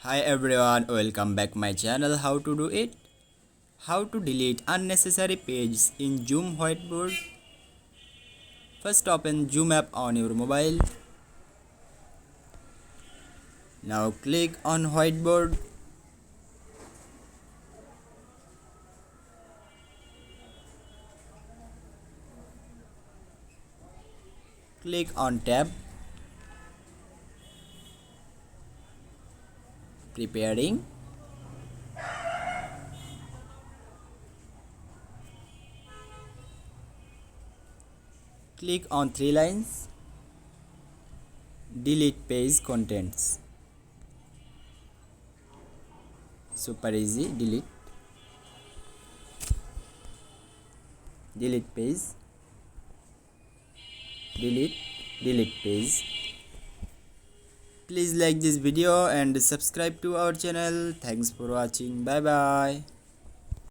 Hi everyone, welcome back my channel. How to do it? How to delete unnecessary pages in Zoom whiteboard? First open Zoom app on your mobile. Now click on whiteboard. Click on tab. Preparing. Click on three lines. Delete page contents. Super easy. Delete page. Delete page. Please like this video and subscribe to our channel. Thanks for watching. Bye bye.